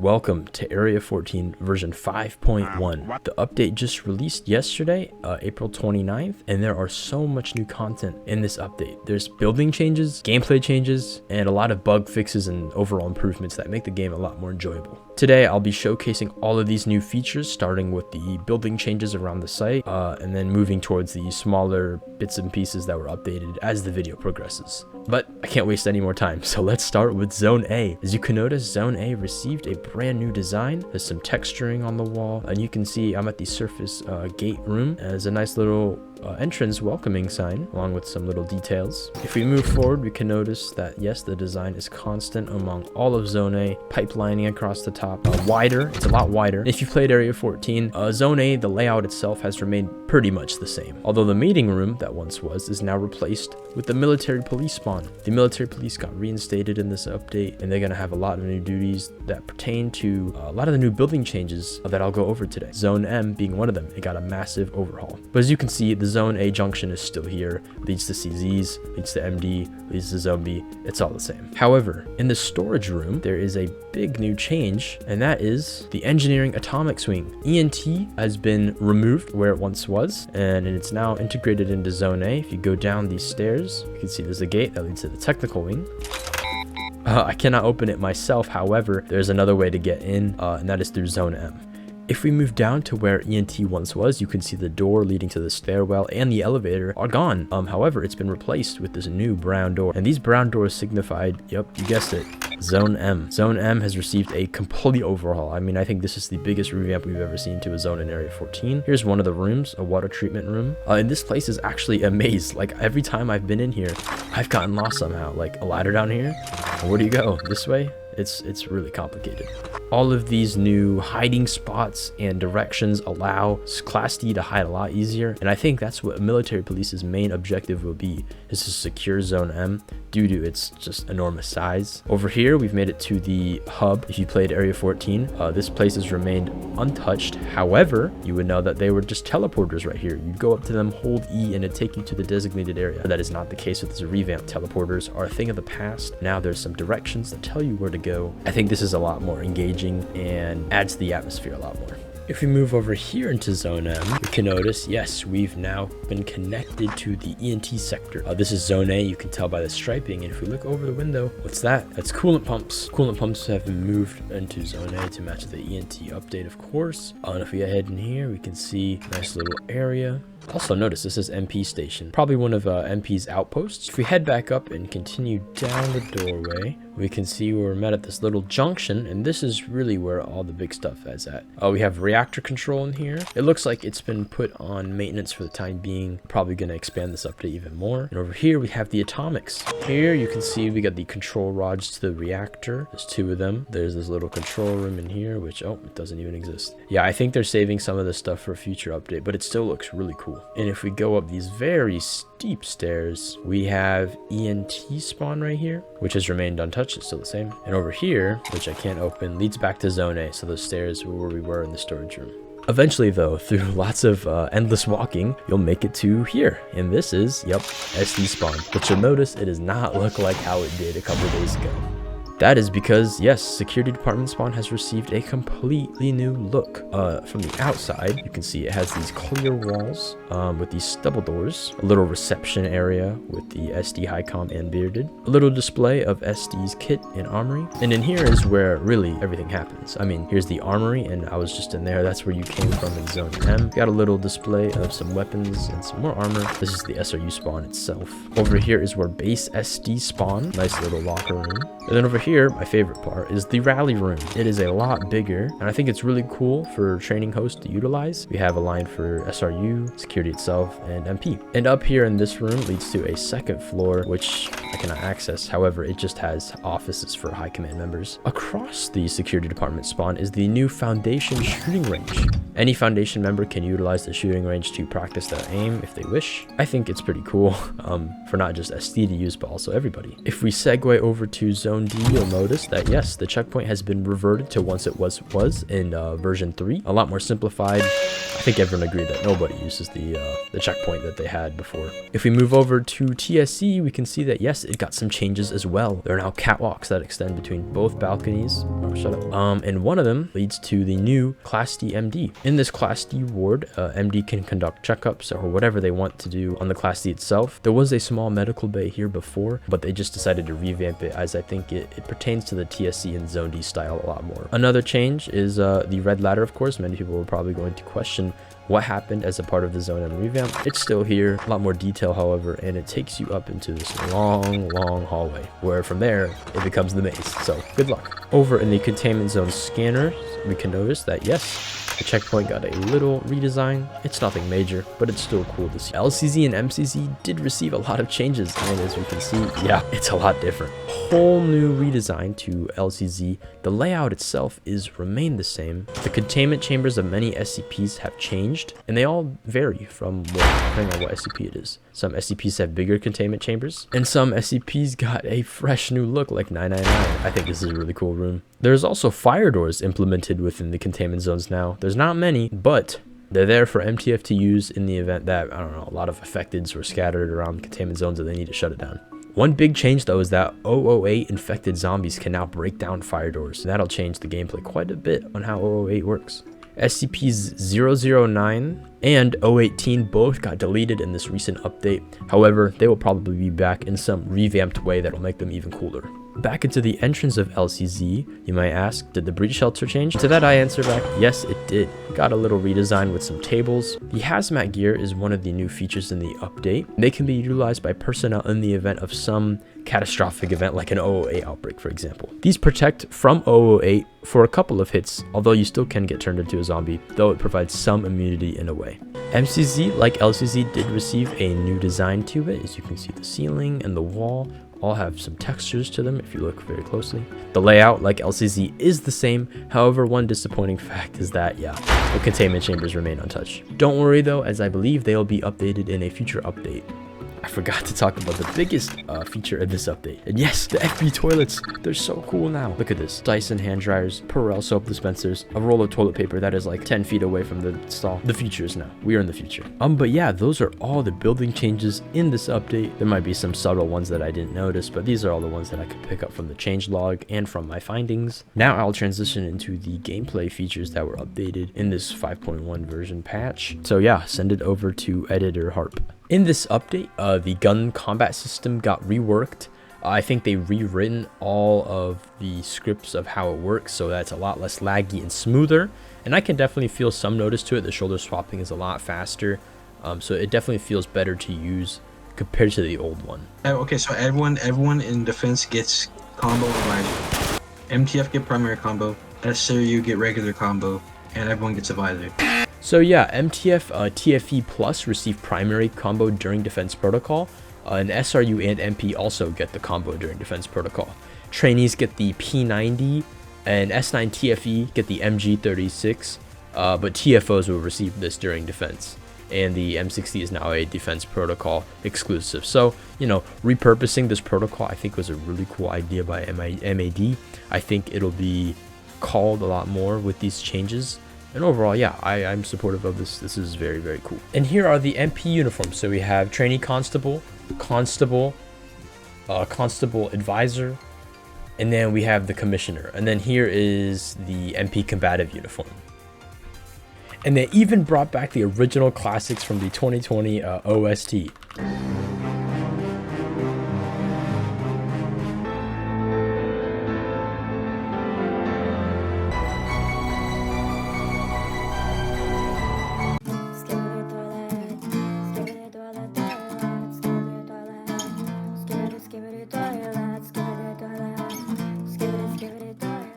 Welcome to Area 14 version 5.1. The update just released yesterday, April 29th, and there are so much new content in this update. There's building changes, gameplay changes, and a lot of bug fixes and overall improvements that make the game a lot more enjoyable. Today, I'll be showcasing all of these new features, starting with the building changes around the site, and then moving towards the smaller bits and pieces that were updated as the video progresses. But I can't waste any more time, so let's start with Zone A. As you can notice, Zone A received a brand new design. There's some texturing on the wall, and you can see I'm at the surface gate room. There's a nice little entrance welcoming sign, along with some little details. If we move forward, we can notice that yes, the design is constant among all of Zone A. Pipelining across the top, wider, it's a lot wider. If you played Area 14, Zone A, the layout itself has remained pretty much the same. Although the meeting room that once was is now replaced with the military police spawn. The military police got reinstated in this update, and they're going to have a lot of new duties that pertain to a lot of the new building changes that I'll go over today. Zone M being one of them, it got a massive overhaul. But as you can see, the Zone A junction is still here, leads to CZs, leads to MD, leads to Zone B, it's all the same. However, in the storage room, there is a big new change, and that is the engineering atomic swing. ENT has been removed where it once was, and it's now integrated into Zone A. If you go down these stairs, you can see there's a gate that leads to the technical wing. I cannot open it myself, however, there's another way to get in, and that is through Zone M. If we move down to where ENT once was, you can see the door leading to the stairwell and the elevator are gone. However, it's been replaced with this new brown door, and these brown doors signified, yep, you guessed it, Zone M. Zone M has received a complete overhaul. I mean, I think this is the biggest revamp we've ever seen to a zone in Area 14. Here's one of the rooms, a water treatment room. And this place is actually a maze. Like, every time I've been in here, I've gotten lost somehow. Like, a ladder down here? Where do you go? This way? It's really complicated. All of these new hiding spots and directions allow Class D to hide a lot easier, and I think that's what military police's main objective will be, is to secure Zone M due to its just enormous size. Over here, we've made it to the hub. If you played Area 14, this place has remained untouched. However, you would know that they were just teleporters right here. You'd go up to them, hold E, and it'd take you to the designated area. But that is not the case with this revamp. Teleporters are a thing of the past. Now there's some directions that tell you where to go. I think this is a lot more engaging and adds to the atmosphere a lot more. If we move over here into Zone M, we can notice, yes, we've now been connected to the ENT sector. This is Zone A, you can tell by the striping, and if we look over the window, what's that? That's coolant pumps. Coolant pumps have been moved into Zone A to match the ENT update, of course. And if we head in here, we can see a nice little area. Also notice this is MP station, probably one of MP's outposts. If we head back up and continue down the doorway, we can see we're met at this little junction, and this is really where all the big stuff is at. We have reactor control in here. It looks like it's been put on maintenance for the time being. Probably going to expand this update even more. And over here we have the atomics. Here you can see we got the control rods to the reactor. There's two of them. There's this little control room in here, which, oh, it doesn't even exist. Yeah, I think they're saving some of this stuff for a future update, but it still looks really cool. And if we go up these very steep stairs, we have ENT spawn right here, which has remained untouched. It's still the same. And over here, which I can't open, leads back to Zone A. So those stairs were where we were in the storage room. Eventually, though, through lots of endless walking, you'll make it to here. And this is, yep, SD spawn. But you'll notice it does not look like how it did a couple days ago. That is because, yes, security department spawn has received a completely new look. From the outside, you can see it has these clear walls with these stubble doors, a little reception area with the SD Highcom and Bearded, a little display of SD's kit and armory, and in here is where really everything happens. I mean, here's the armory, and I was just in there. That's where you came from in Zone M. Got a little display of some weapons and some more armor. This is the SRU spawn itself. Over here is where base SD spawn, nice little locker room. And then over here, my favorite part is the rally room. It is a lot bigger, and I think it's really cool for training hosts to utilize. We have a line for SRU, security itself, and MP. And up here in this room leads to a second floor, which I cannot access. However, it just has offices for high command members. Across the security department spawn is the new Foundation shooting range. Any Foundation member can utilize the shooting range to practice their aim if they wish. I think it's pretty cool for not just SD to use, but also everybody. If we segue over to Zone D, you'll notice that yes, the checkpoint has been reverted to once it was in version 3. A lot more simplified. I think everyone agreed that nobody uses the checkpoint that they had before. If we move over to TSC, we can see that yes, it got some changes as well. There are now catwalks that extend between both balconies. Oh, shut up. And one of them leads to the new Class D MD. In this Class D ward, MD can conduct checkups or whatever they want to do on the Class D itself. There was a small medical bay here before, but they just decided to revamp it, as I think it pertains to the TSC and Zone D style a lot more. Another change is the red ladder, of course. Many people were probably going to question what happened as a part of the Zone M revamp. It's still here, a lot more detail, however, and it takes you up into this long hallway, where from there it becomes the maze. So good luck. Over in the containment zone scanners, we can notice that yes, the checkpoint got a little redesign. It's nothing major, but it's still cool to see. LCZ and MCZ did receive a lot of changes, and as we can see, yeah, it's a lot different. Whole new redesign to LCZ. The layout itself is remained the same. The containment chambers of many SCPs have changed, and they all vary from depending on what SCP it is. Some SCPs have bigger containment chambers, and some SCPs got a fresh new look like 999. I think this is a really cool room. There's also fire doors implemented within the containment zones now. There's not many, but they're there for MTF to use in the event that, I don't know, a lot of affecteds were scattered around containment zones and they need to shut it down. One big change though is that 008 infected zombies can now break down fire doors. That'll change the gameplay quite a bit on how 008 works. SCPs 009 and 018 both got deleted in this recent update. However, they will probably be back in some revamped way that will make them even cooler. Back into the entrance of LCZ, you might ask, did the breach shelter change? To that I answer back, yes it did. Got a little redesign with some tables. The hazmat gear is one of the new features in the update. They can be utilized by personnel in the event of some catastrophic event like an 008 outbreak, for example. These protect from 008 for a couple of hits, although you still can get turned into a zombie, though it provides some immunity in a way. MCZ, like LCZ, did receive a new design to it. As you can see, the ceiling and the wall all have some textures to them if you look very closely. The layout, like LCZ, is the same. However, one disappointing fact is that, yeah, the containment chambers remain untouched. Don't worry though, as I believe they'll be updated in a future update. I forgot to talk about the biggest feature of this update. And yes, the FB toilets. They're so cool now. Look at this. Dyson hand dryers, Perel soap dispensers, a roll of toilet paper that is like 10 feet away from the stall. The future is now. We are in the future. But yeah, those are all the building changes in this update. There might be some subtle ones that I didn't notice, but these are all the ones that I could pick up from the changelog and from my findings. Now I'll transition into the gameplay features that were updated in this 5.1 version patch. So yeah, send it over to Editor Harp. In this update, the gun combat system got reworked. I think they've rewritten all of the scripts of how it works, so that's a lot less laggy and smoother. And I can definitely feel some notice to it. The shoulder swapping is a lot faster, so it definitely feels better to use compared to the old one. Okay, so everyone in defense gets combo advisor. MTF get primary combo, SRU get regular combo, and everyone gets a visor. So yeah, MTF TFE Plus receive primary combo during defense protocol, and SRU and MP also get the combo during defense protocol. Trainees get the P90, and S9 TFE get the MG36, but TFOs will receive this during defense. And the M60 is now a defense protocol exclusive. So, you know, repurposing this protocol I think was a really cool idea by MAD. I think it'll be called a lot more with these changes. And overall, yeah, I'm supportive of this. This is very, very cool. And here are the MP uniforms. So we have trainee constable, constable advisor, and then we have the commissioner. And then here is the MP combative uniform. And they even brought back the original classics from the 2020 OST.